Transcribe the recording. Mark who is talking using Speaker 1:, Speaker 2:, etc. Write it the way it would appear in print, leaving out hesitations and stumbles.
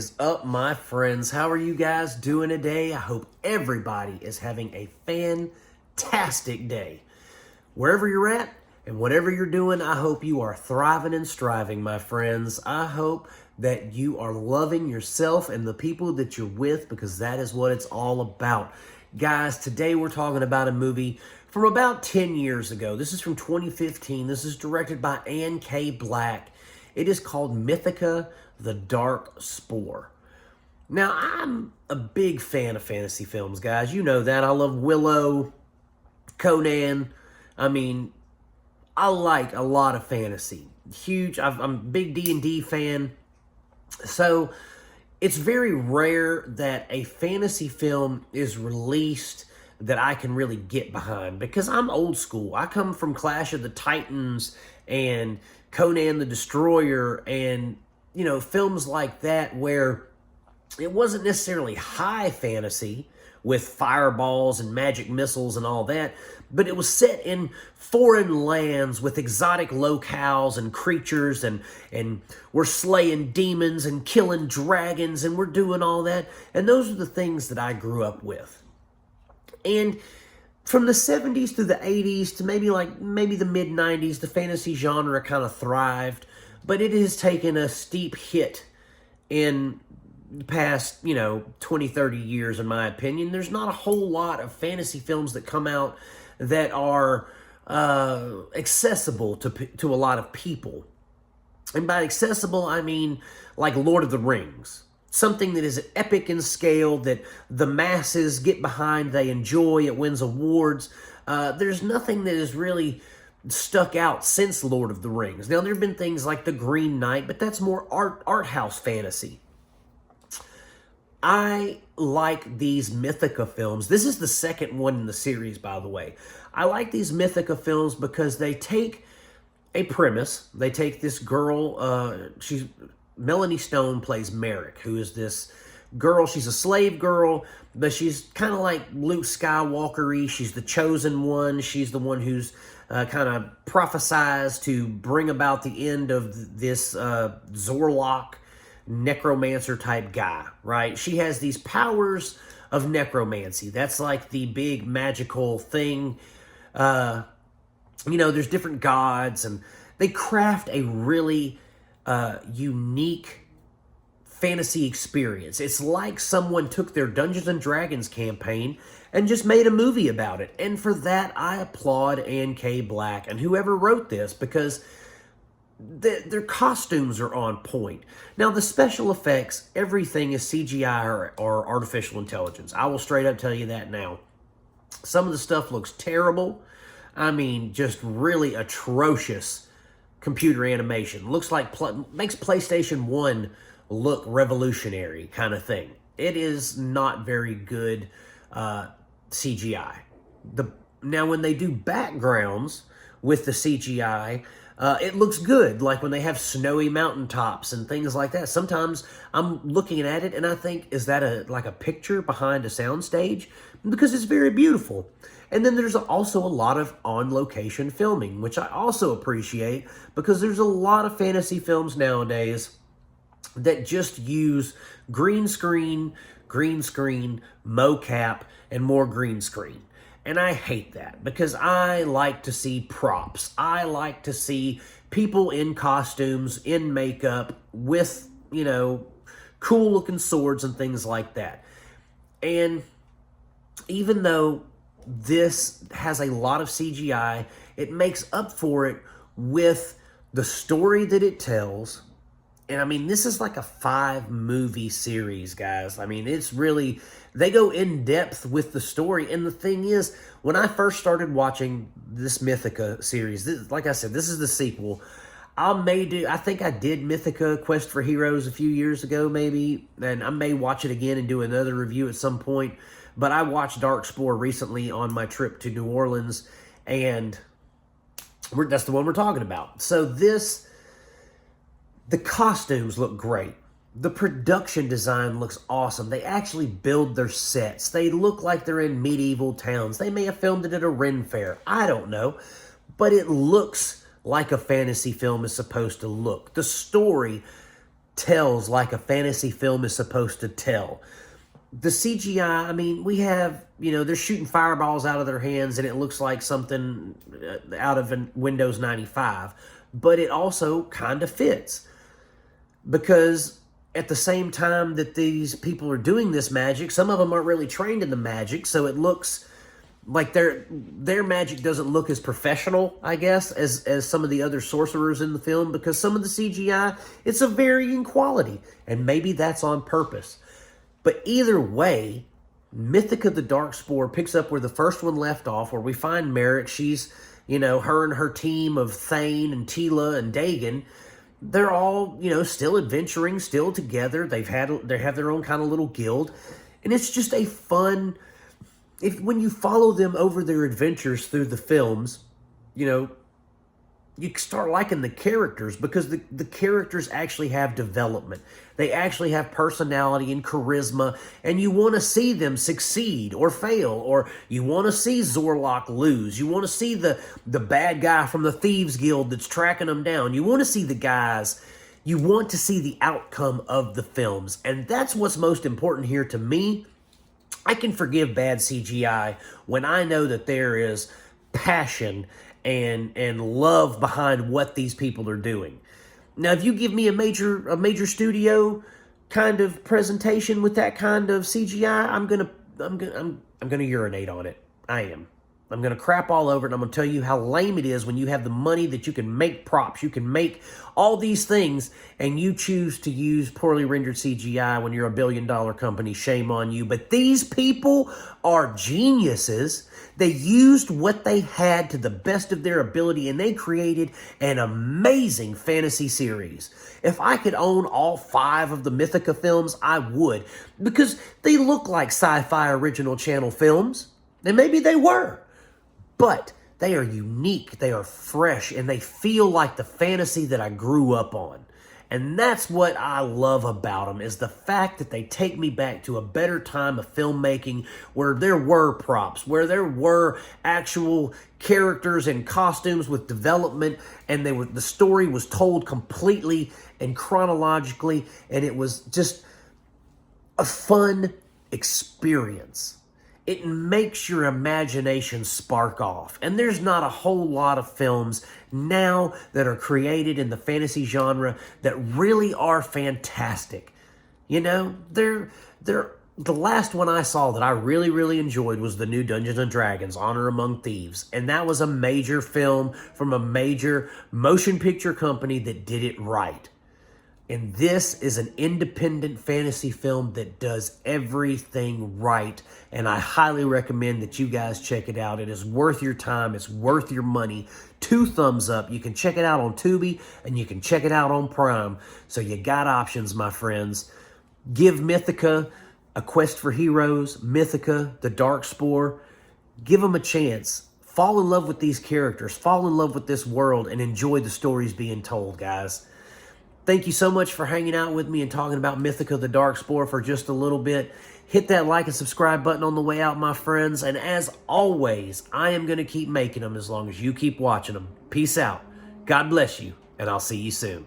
Speaker 1: is up, my friends? How are you guys doing today? I hope everybody is having a fantastic day. Wherever you're at and whatever you're doing, I hope you are thriving and striving, my friends. I hope that you are loving yourself and the people that you're with, because that is what it's all about. Guys, today we're talking about a movie from about 10 years ago. This is from 2015. This is directed by Anne K. Black. It is called Mythica The Darkspore. Now, I'm a big fan of fantasy films, guys. You know that. I love Willow, Conan. I mean, I like a lot of fantasy. I'm a big D&D fan. So, it's very rare that a fantasy film is released that I can really get behind, because I'm old school. I come from Clash of the Titans and Conan the Destroyer and, you know, films like that where it wasn't necessarily high fantasy with fireballs and magic missiles and all that, but it was set in foreign lands with exotic locales and creatures, and we're slaying demons and killing dragons, and we're doing all that. And those are the things that I grew up with. And from the 70s to the 80s to maybe the mid-90s, the fantasy genre kind of thrived, but it has taken a steep hit in the past, 20, 30 years, in my opinion. There's not a whole lot of fantasy films that come out that are accessible to a lot of people. And by accessible, I mean like Lord of the Rings. Something that is epic in scale, that the masses get behind, they enjoy, it wins awards. There's nothing that has really stuck out since Lord of the Rings. Now, there have been things like The Green Knight, but that's more art house fantasy. I like these Mythica films. This is the second one in the series, by the way. I like these Mythica films because they take a premise. They take this girl, Melanie Stone plays Marek, who is this girl. She's a slave girl, but she's kind of like Luke Skywalker-y. She's the chosen one. She's the one who's kind of prophesized to bring about the end of this Zorlok necromancer type guy, right? She has these powers of necromancy. That's like the big magical thing. There's different gods, and they craft a really unique fantasy experience. It's like someone took their Dungeons and Dragons campaign and just made a movie about it. And for that, I applaud Anne K. Black and whoever wrote this, because their costumes are on point. Now, the special effects, everything is CGI or artificial intelligence. I will straight up tell you that now. Some of the stuff looks terrible. I mean, just really atrocious computer animation. Looks like makes PlayStation 1 look revolutionary kind of thing. It is not very good CGI. Now, when they do backgrounds with the CGI, it looks good, like when they have snowy mountaintops and things like that. Sometimes I'm looking at it and I think, is that like a picture behind a soundstage? Because it's very beautiful. And then there's also a lot of on-location filming, which I also appreciate, because there's a lot of fantasy films nowadays that just use green screen, mocap, and more green screen. And I hate that, because I like to see props. I like to see people in costumes, in makeup, with, cool-looking swords and things like that. And even though this has a lot of CGI, it makes up for it with the story that it tells. And I mean, this is like a 5-movie series, guys. I mean, it's really, they go in depth with the story. And the thing is, when I first started watching this Mythica series, like I said, this is the sequel. I think I did Mythica Quest for Heroes a few years ago, maybe. And I may watch it again and do another review at some point. But I watched Darkspore recently on my trip to New Orleans, and that's the one we're talking about. So the costumes look great. The production design looks awesome. They actually build their sets. They look like they're in medieval towns. They may have filmed it at a Ren Fair. I don't know. But it looks like a fantasy film is supposed to look. The story tells like a fantasy film is supposed to tell. The CGI, I mean, we have, they're shooting fireballs out of their hands and it looks like something out of a Windows 95, but it also kind of fits because at the same time that these people are doing this magic, some of them aren't really trained in the magic, so it looks like their magic doesn't look as professional, I guess, as some of the other sorcerers in the film, because some of the CGI, it's a varying quality, and maybe that's on purpose. But either way, Mythica The Darkspore picks up where the first one left off, where we find Marek. She's, her and her team of Thane and Tila and Dagon, they're all, still adventuring, still together. They have their own kind of little guild, and it's just a fun. When you follow them over their adventures through the films, you start liking the characters because the characters actually have development. They actually have personality and charisma, and you want to see them succeed or fail, or you want to see Zorlok lose. You want to see the bad guy from the Thieves Guild that's tracking them down. You want to see the guys. You want to see the outcome of the films, and that's what's most important here to me. I can forgive bad CGI when I know that there is passion and love behind what these people are doing. Now, if you give me a major studio kind of presentation with that kind of CGI, I'm gonna urinate on it. I am. I'm going to crap all over it, and I'm going to tell you how lame it is when you have the money that you can make props, you can make all these things, and you choose to use poorly rendered CGI when you're a billion-dollar company. Shame on you. But these people are geniuses. They used what they had to the best of their ability, and they created an amazing fantasy series. If I could own all 5 of the Mythica films, I would, because they look like sci-fi original channel films, and maybe they were. But they are unique, they are fresh, and they feel like the fantasy that I grew up on. And that's what I love about them, is the fact that they take me back to a better time of filmmaking where there were props, where there were actual characters and costumes with development, and the story was told completely and chronologically, and it was just a fun experience. It makes your imagination spark off. And there's not a whole lot of films now that are created in the fantasy genre that really are fantastic. The last one I saw that I really, really enjoyed was the new Dungeons & Dragons, Honor Among Thieves. And that was a major film from a major motion picture company that did it right. And this is an independent fantasy film that does everything right. And I highly recommend that you guys check it out. It is worth your time. It's worth your money. 2 thumbs up. You can check it out on Tubi and you can check it out on Prime. So you got options, my friends. Give Mythica, A Quest for Heroes, Mythica The Darkspore. Give them a chance. Fall in love with these characters. Fall in love with this world and enjoy the stories being told, guys. Thank you so much for hanging out with me and talking about Mythica The Darkspore for just a little bit. Hit that like and subscribe button on the way out, my friends. And as always, I am going to keep making them as long as you keep watching them. Peace out. God bless you, and I'll see you soon.